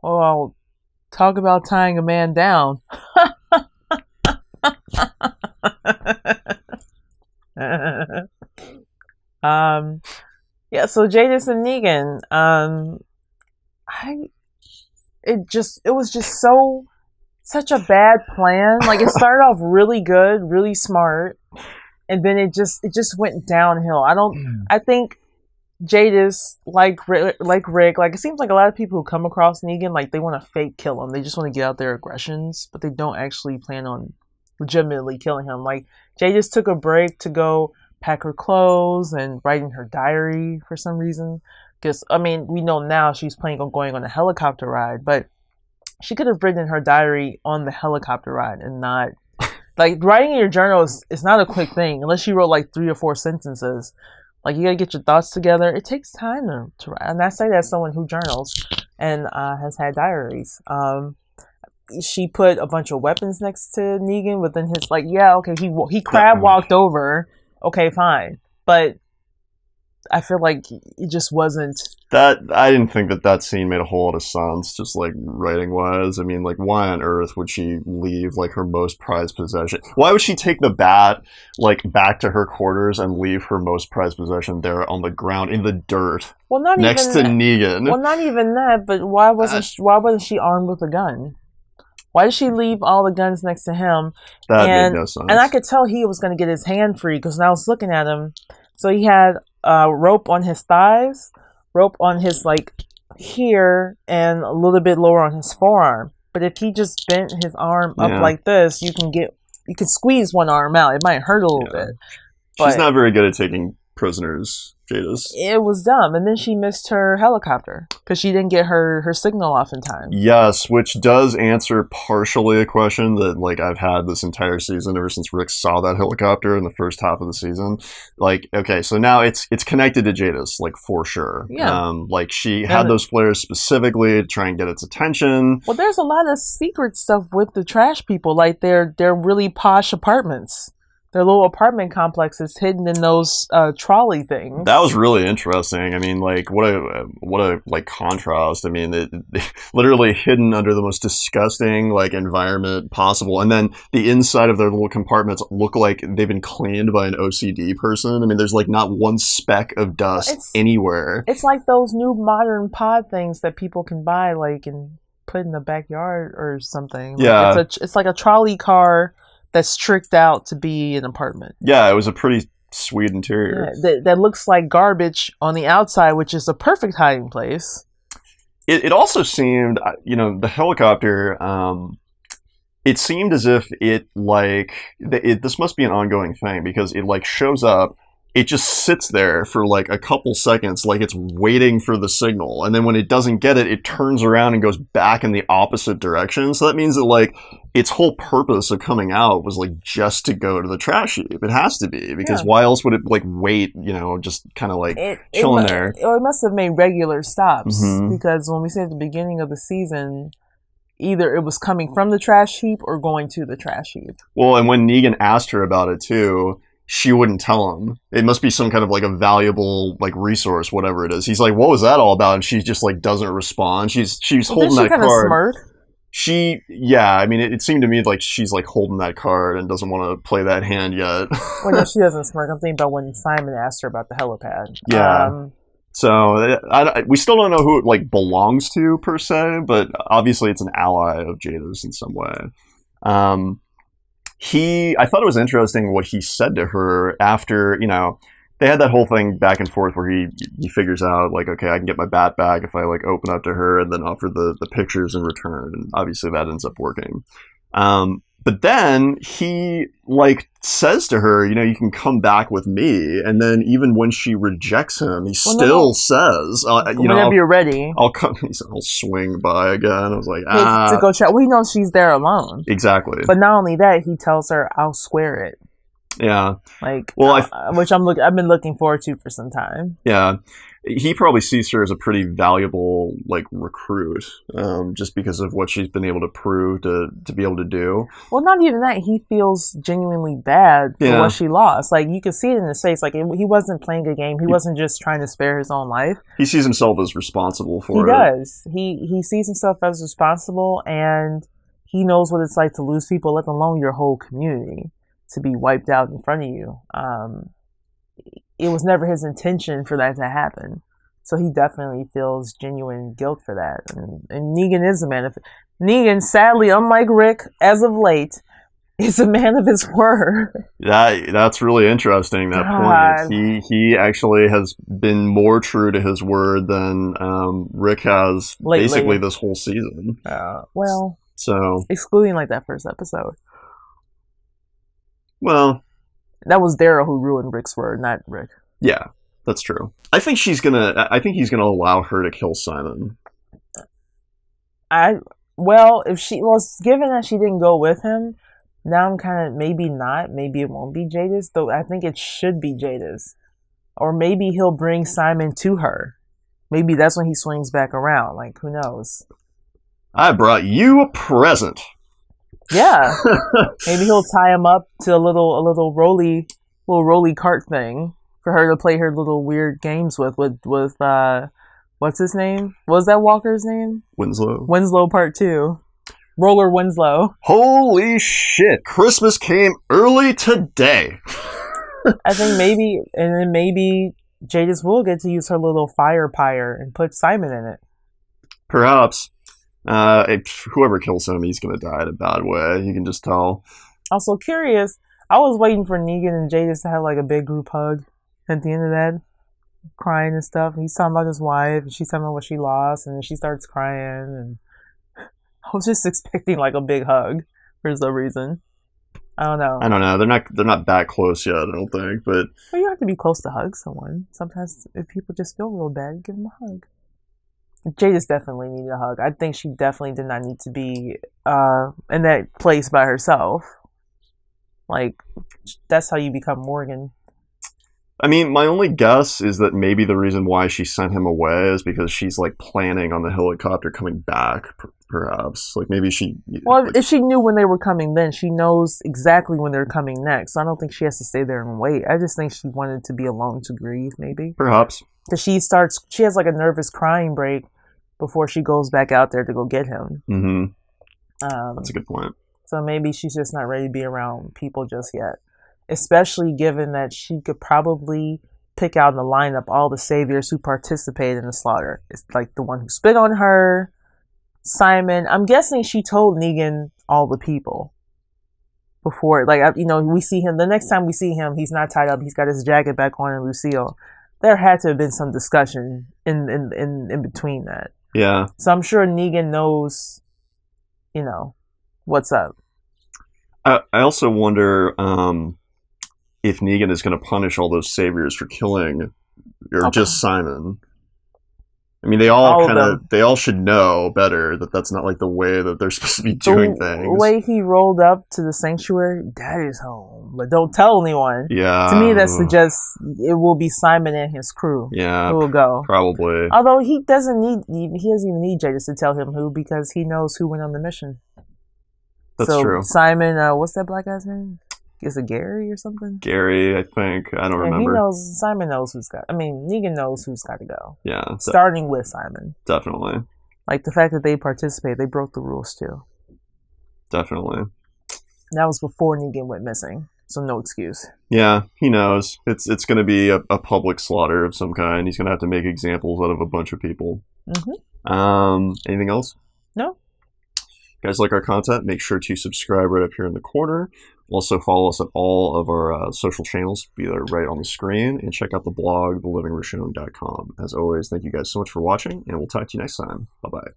Well, talk about tying a man down. um, yeah. So Jadis and Negan. I it was just such a bad plan. Like it started off really good, really smart, and then it just went downhill. I think Jadis, like Rick, like it seems like a lot of people who come across Negan, like they want to fake kill him. They just want to get out their aggressions, but they don't actually plan on legitimately killing him. Like Jadis took a break to go pack her clothes and write in her diary for some reason. Because I mean, we know now she's planning on going on a helicopter ride, but she could have written in her diary on the helicopter ride and not like writing in your journal is not a quick thing unless you wrote like 3 or 4 sentences. Like you gotta get your thoughts together. It takes time to write, and I say that as someone who journals and has had diaries. She put a bunch of weapons next to Negan within his like, yeah, okay, he crab walked over, okay, fine, but I feel like it just wasn't. That I didn't think that scene made a whole lot of sense, just like writing wise. I mean, like, why on earth would she leave like her most prized possession? Why would she take the bat like back to her quarters and leave her most prized possession there on the ground in the dirt Well, not next to even Negan? well, not even that. But why wasn't she armed with a gun? Why did she leave all the guns next to him? That And made no sense. and I could tell he was going to get his hand free because when I was looking at him, so he had rope on his thighs, rope on his like here, and a little bit lower on his forearm. But if he just bent his arm up Yeah. like this, you can squeeze one arm out. It might hurt a little Yeah. bit, She's but not very good at taking prisoners, Jadis. it was dumb. And then she missed her helicopter because she didn't get her signal off in time. Yes, which does answer partially a question that like I've had this entire season ever since Rick saw that helicopter in the first half of the season. Like, okay, so now it's connected to Jadis, like for sure. Yeah. Like she had And those flares specifically to try and get its attention. well, there's a lot of secret stuff with the trash people. Like they're really posh apartments. Their little apartment complexes hidden in those trolley things. That was really interesting. I mean, like what a like contrast. I mean, it literally hidden under the most disgusting like environment possible, and then the inside of their little compartments look like they've been cleaned by an OCD person. I mean, there's like not one speck of dust anywhere. It's like those new modern pod things that people can buy, like and put in the backyard or something. Like, Yeah, it's like a trolley car that's tricked out to be an apartment. yeah, it was a pretty sweet interior. Yeah, that looks like garbage on the outside, which is a perfect hiding place. It also seemed, the helicopter. It seemed as if this must be an ongoing thing because it like shows up. It just sits there for like a couple seconds, like it's waiting for the signal, and then when it doesn't get it, it turns around and goes back in the opposite direction. So that means that like its whole purpose of coming out was like just to go to the trash heap. It has to be because why else would it like wait? Just kind of like chilling there. It must have made regular stops Mm-hmm. because when we said at the beginning of the season, either it was coming from the trash heap or going to the trash heap. Well, and when Negan asked her about it too, she wouldn't tell him. It must be some kind of like a valuable like resource, whatever it is. He's like, "What was that all about?" And she just like doesn't respond. She's holding that card. Smirk? I mean, it seemed to me like she's like holding that card and doesn't want to play that hand yet. Well, no, she doesn't smirk. I'm thinking about when Simon asked her about the helipad. Yeah. So we still don't know who it like belongs to per se, but obviously it's an ally of Jada's in some way. I thought it was interesting what he said to her after, they had that whole thing back and forth where he figures out like, okay, I can get my bat back if I like open up to her and then offer the pictures in return. And obviously that ends up working. But then he like says to her, you can come back with me. And then even when she rejects him, he still says, whenever you're ready, I'll come. I'll swing by again. I was like, to go check. We know she's there alone. Exactly. But not only that, he tells her, "I'll square it." Yeah. Like, well, which I've been looking forward to for some time. Yeah. he probably sees her as a pretty valuable like recruit, just because of what she's been able to prove to be able to do. Well, not even that. He feels genuinely bad for Yeah. what she lost. Like, you could see it in his face. Like, he wasn't playing a game. He wasn't just trying to spare his own life. He sees himself as responsible for He it. does. He sees himself as responsible, and he knows what it's like to lose people, let alone your whole community, to be wiped out in front of you. It was never his intention for that to happen. So he definitely feels genuine guilt for that. And Negan is a man of... Negan, sadly, unlike Rick, as of late, is a man of his word. That's really interesting, that God. point. He actually has been more true to his word than Rick has Lately. basically this whole season. Well, so excluding like that first episode. Well, that was Daryl who ruined Rick's word, not Rick. Yeah, that's true. I think he's gonna allow her to kill Simon. If she was given that she didn't go with him, now I'm kind of maybe not. Maybe it won't be Jadis, though. I think it should be Jadis, or maybe he'll bring Simon to her. Maybe that's when he swings back around. Like, who knows? I brought you a present. Yeah, maybe he'll tie him up to a little rolly cart thing for her to play her little weird games with what's his name? What was that Walker's name? Winslow Part 2. Roller Winslow. Holy shit! Christmas came early today. I think maybe Jadis will get to use her little fire pyre and put Simon in it. Perhaps. Whoever kills him, he's gonna die in a bad way. You can just tell. Also curious, I was waiting for Negan and Jadis to have like a big group hug at the end of that, crying and stuff. He's talking about his wife, and she's talking about what she lost, and then she starts crying. And I was just expecting like a big hug for some reason. I don't know. They're not that close yet, I don't think. But well, you don't have to be close to hug someone. Sometimes if people just feel real bad, give them a hug. Jadis definitely needed a hug. I think she definitely did not need to be in that place by herself. Like, that's how you become Morgan. I mean, my only guess is that maybe the reason why she sent him away is because she's like planning on the helicopter coming back, perhaps. Like maybe she... Well, if she knew when they were coming then, she knows exactly when they're coming next. So I don't think she has to stay there and wait. I just think she wanted to be alone to grieve, maybe. Perhaps. Because she has like a nervous crying break before she goes back out there to go get him. Mm-hmm. That's a good point. So maybe she's just not ready to be around people just yet. Especially given that she could probably pick out in the lineup all the saviors who participated in the slaughter. It's like the one who spit on her, Simon. I'm guessing she told Negan all the people before. Like, we see him. The next time we see him, he's not tied up. He's got his jacket back on and Lucille. There had to have been some discussion in between that. Yeah. So I'm sure Negan knows, what's up. I also wonder if Negan is going to punish all those saviors for killing, or just Simon. I mean, they all should know better that that's not like the way that they're supposed to be doing things. The way he rolled up to the sanctuary, Daddy's home, but don't tell anyone. Yeah. To me, that suggests it will be Simon and his crew. Yeah. Who will go. Probably. Although he doesn't even need Jadis to tell him who, because he knows who went on the mission. That's true. Simon, what's that black guy's name? Is it Gary or something? Gary, I think. I don't remember. Simon knows Negan knows who's got to go. Yeah. Starting with Simon. Definitely. Like, the fact that they participate, they broke the rules too. Definitely. That was before Negan went missing, so no excuse. Yeah, he knows. It's going to be a public slaughter of some kind. He's going to have to make examples out of a bunch of people. Mm-hmm. Anything else? No. Guys like our content, make sure to subscribe right up here in the corner. Also follow us at all of our social channels, be there right on the screen, and check out the blog, thelivingrishon.com. As always, thank you guys so much for watching, and we'll talk to you next time. Bye-bye.